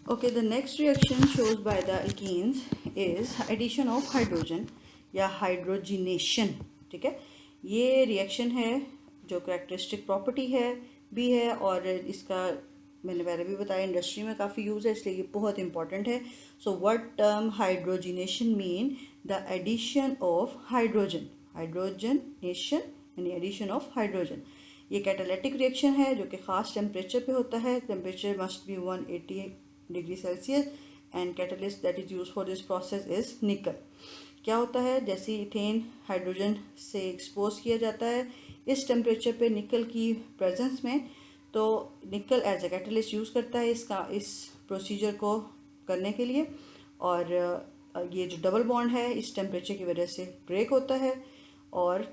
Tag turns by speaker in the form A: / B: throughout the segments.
A: Okay, the next reaction shows by the alkenes is addition of hydrogen या hydrogenation. ठीक है, ये reaction है जो करेक्टरिस्टिक प्रॉपर्टी है भी है और इसका मैंने पहले भी बताया इंडस्ट्री में काफ़ी यूज़ है, इसलिए ये बहुत इंपॉर्टेंट है. So what term hydrogenation mean? The addition of hydrogen. Hydrogenation यानी एडिशन ऑफ हाइड्रोजन. ये कैटालिटिक रिएक्शन है जो कि ख़ास टेम्परेचर पे होता है. Temperature must be 180 degree Celsius and catalyst that is use for this process is nickel. क्या होता है, जैसे इथेन हाइड्रोजन से एक्सपोज किया जाता है इस टेम्परेचर पे निकल की प्रेजेंस में, तो निकल एज ए कैटलिस्ट यूज़ करता है इस प्रोसीजर को करने के लिए. और ये जो डबल बॉन्ड है इस टेम्परेचर की वजह से ब्रेक होता है और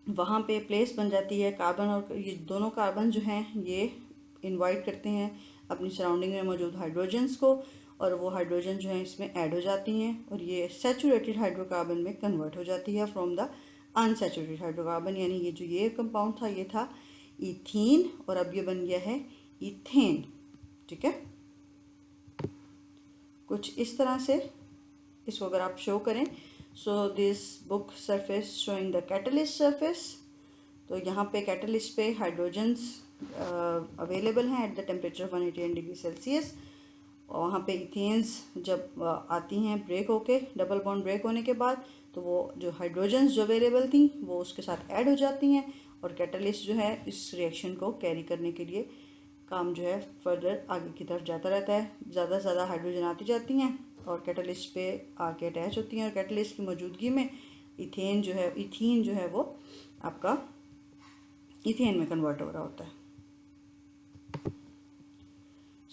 A: वहाँ पे प्लेस बन जाती है. कार्बन और ये दोनों कार्बन जो हैं ये इनवाइट करते हैं अपनी सराउंडिंग में मौजूद हाइड्रोजन्स को, और वो हाइड्रोजन जो है इसमें ऐड हो जाती हैं और ये सैचुरेटेड हाइड्रोकार्बन में कन्वर्ट हो जाती है फ्रॉम द अनसैचुरेटेड हाइड्रोकार्बन. यानी ये जो ये कंपाउंड था ये था इथीन और अब ये बन गया है इथेन. ठीक है, कुछ इस तरह से इसको अगर आप शो करें. So this book surface showing the catalyst surface. तो यहाँ पे कैटलिस्ट पे हाइड्रोजन्स अवेलेबल हैं at the temperature 180 degree Celsius. और वहाँ पे इथेन्स जब आती हैं ब्रेक होके, डबल बॉन्ड ब्रेक होने के बाद, तो वो जो हाइड्रोजन्स जो अवेलेबल थी वो उसके साथ ऐड हो जाती हैं और कैटलिस्ट जो है इस रिएक्शन को कैरी करने के लिए काम जो है फर्दर आगे की तरफ जाता रहता है. ज़्यादा से ज़्यादा हाइड्रोजन आती जाती हैं और कैटलिस्ट पे आके अटैच होती हैं और कैटलिस्ट की मौजूदगी में इथेन जो है वो आपका इथेन में कन्वर्ट हो रहा होता है.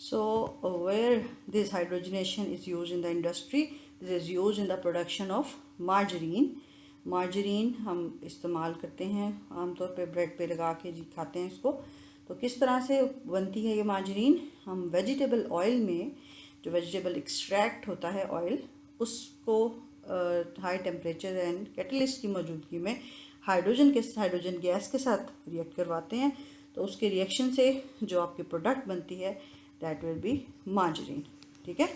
A: So where this hydrogenation is used in the industry, this is used in the production of margarine. Margarine हम इस्तेमाल करते हैं आमतौर पे ब्रेड पे लगा के जी खाते हैं इसको. तो किस तरह से बनती है ये मार्जरीन? हम वेजिटेबल ऑयल में जो वेजिटेबल एक्सट्रैक्ट होता है ऑयल, उसको हाई टेम्परेचर एंड कैटलिस्ट की मौजूदगी में हाइड्रोजन गैस के साथ रिएक्ट करवाते हैं. तो उसके रिएक्शन से जो आपकी प्रोडक्ट बनती है दैट विल बी मार्जरीन. ठीक है,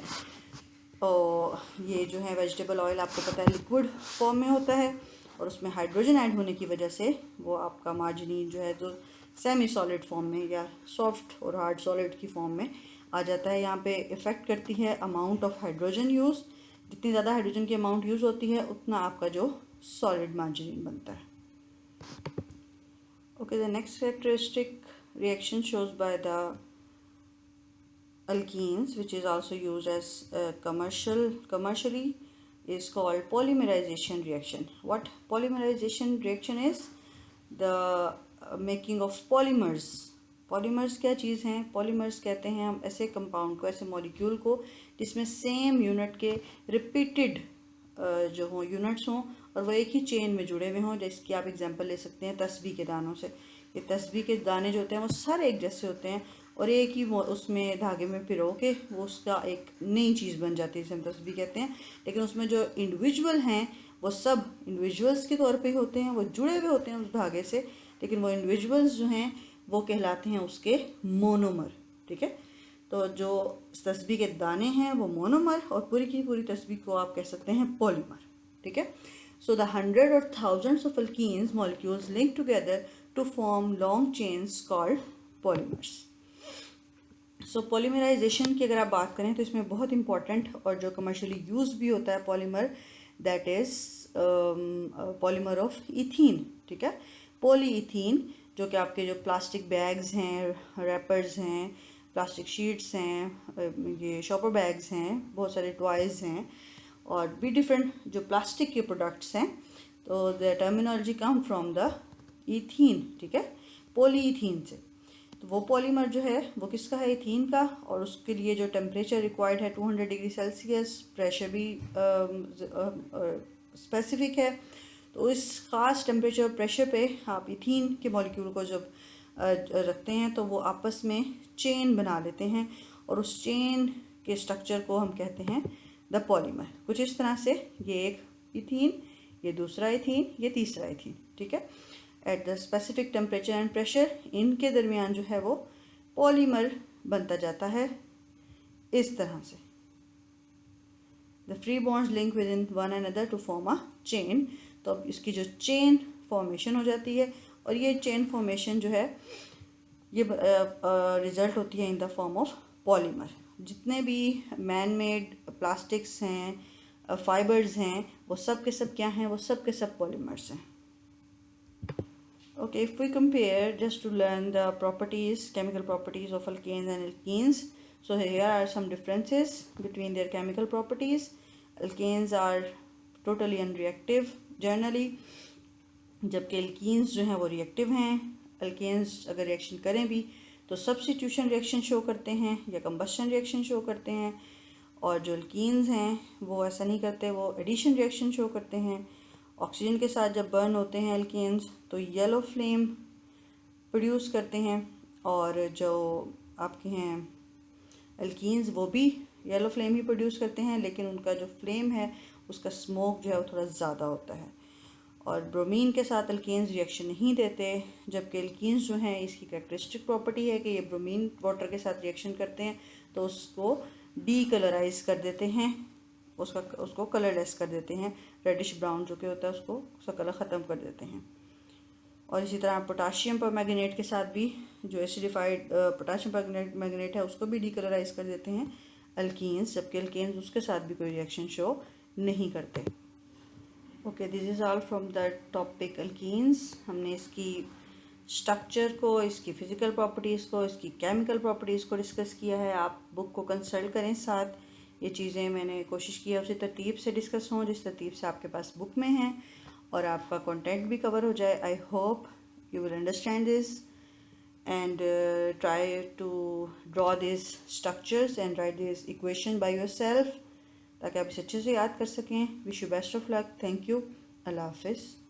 A: और ये जो है वेजिटेबल ऑयल आपको पता है लिक्विड फॉर्म में होता है और उसमें हाइड्रोजन ऐड होने की वजह से वो आपका मार्जरीन जो है जो सेमी सॉलिड फॉर्म में या सॉफ्ट और हार्ड सॉलिड की फॉर्म में आ जाता है. यहाँ पे इफ़ेक्ट करती है अमाउंट ऑफ हाइड्रोजन यूज़. जितनी ज़्यादा हाइड्रोजन की अमाउंट यूज़ होती है उतना आपका जो सॉलिड मार्जरीन बनता है. Okay, the next characteristic reaction shows by the alkenes, which is also used as commercially, is called polymerization reaction. What polymerization reaction is? The making of polymers. Polymers क्या चीज़ हैं? Polymers कहते हैं हम ऐसे compound को, ऐसे मॉलिक्यूल को जिसमें सेम यूनिट के रिपीटेड जो हों यूनिट्स हों और वो एक ही चेन में जुड़े हुए हों. जिसकी आप एग्जांपल ले सकते हैं तस्बीह के दानों से. ये तस्बीह के दाने जो होते हैं वो सारे एक जैसे होते हैं और एक ही उसमें धागे में पिरो के वो उसका एक नई चीज़ बन जाती है जिसे हम तस्बीह कहते हैं. लेकिन उसमें जो इंडिविजुअल हैं वो सब इंडिविजुअल्स के तौर पे ही होते हैं, वो जुड़े हुए होते हैं उस धागे से, लेकिन वो इंडिविजुअल्स जो हैं वो कहलाते हैं उसके मोनोमर. ठीक है, तो जो तस्बीह के दाने हैं वो मोनोमर और पूरी की पूरी तस्बीह को आप कह सकते हैं पॉलीमर. ठीक है, so the 100 or thousands of alkenes molecules linked together to form long chains called polymers. So polymerisation की अगर आप बात करें तो इसमें बहुत इंपॉर्टेंट और जो कमर्शियली यूज़ भी होता है polymer, that is polymer of ethene. ठीक है, पॉलीइथीन, जो कि आपके जो प्लास्टिक बैग्स हैं, रैपर्स हैं, प्लास्टिक शीट्स हैं, ये शॉपर बैग्स हैं, बहुत सारे टॉयज़ हैं और भी डिफरेंट जो प्लास्टिक के प्रोडक्ट्स हैं. तो the terminology come from the ethene. ठीक है, पॉलीइथीन से. तो वो पॉलीमर जो है वो किसका है? इथीन का. और उसके लिए जो टेम्परेचर रिक्वायर्ड है 200 डिग्री सेल्सियस, प्रेशर भी स्पेसिफिक है. तो इस ख़ास टेम्परेचर और प्रेशर पे आप इथीन के मॉलिक्यूल को जब रखते हैं तो वो आपस में चेन बना लेते हैं और उस चेन के स्ट्रक्चर को हम कहते हैं द पॉलीमर. कुछ इस तरह से ये एक इथीन, ये दूसरा इथीन, ये तीसरा इथीन. ठीक है, at the specific temperature and pressure इनके दरमियान जो है वो पॉलीमर बनता जाता है इस तरह से। The free bonds link with in one another to form a chain. तो अब इसकी जो चेन फॉर्मेशन हो जाती है, और ये चेन फॉर्मेशन जो है ये रिजल्ट होती है in the form of polymer. जितने भी मैन मेड प्लास्टिक्स हैं, फाइबर्स हैं, वो सब के सब क्या हैं, वो सब के सब पॉलीमर्स हैं। Okay, if we compare just to learn the properties, chemical properties of alkanes and alkenes, so here are some differences between their chemical properties. Alkanes are totally unreactive generally, जबकि alkenes जो हैं वो reactive हैं। alkanes अगर reaction करें भी तो substitution reaction show करते हैं या combustion reaction show करते हैं, और जो alkenes हैं वो ऐसा नहीं करते, वो addition reaction show करते हैं। ऑक्सीजन के साथ जब बर्न होते हैं एल्केन्स तो येलो फ्लेम प्रोड्यूस करते हैं, और जो आपके हैं एल्कीन्स वो भी येलो फ्लेम ही प्रोड्यूस करते हैं, लेकिन उनका जो फ्लेम है उसका स्मोक जो है वो थोड़ा ज़्यादा होता है। और ब्रोमीन के साथ एल्केन्स रिएक्शन नहीं देते, जबकि एल्कीन्स जो हैं इसकी कैरेक्टरिस्टिक प्रॉपर्टी है कि ये ब्रोमीन वाटर के साथ रिएक्शन करते हैं तो उसको डीकलराइज कर देते हैं, उसको कलरलेस कर देते हैं, रेडिश ब्राउन जो कि होता है उसका कलर ख़त्म कर देते हैं। और इसी तरह पोटाशियम परमैंगनेट के साथ भी जो एसिडिफाइड पोटाशियम परमैंगनेट है उसको भी डीकलराइज कर देते हैं एल्कीन्स, जबकि एल्केन्स उसके साथ भी कोई रिएक्शन शो नहीं करते। Okay, this is all from the topic alkenes. हमने इसकी स्ट्रक्चर को, इसकी फ़िज़िकल प्रॉपर्टीज़ को, इसकी केमिकल प्रॉपर्टीज़ को डिस्कस किया है। आप बुक को कंसल्ट करें साथ। ये चीज़ें मैंने कोशिश की है उसी तरतीब से डिस्कस हों जिस तरतीब से आपके पास बुक में हैं, और आपका कंटेंट भी कवर हो जाए। I hope you will understand this and try to draw this structures and write this equation by yourself, ताकि आप इसे अच्छे से याद कर सकें। Wish you best of luck. Thank you. अल्लाह हाफिज़।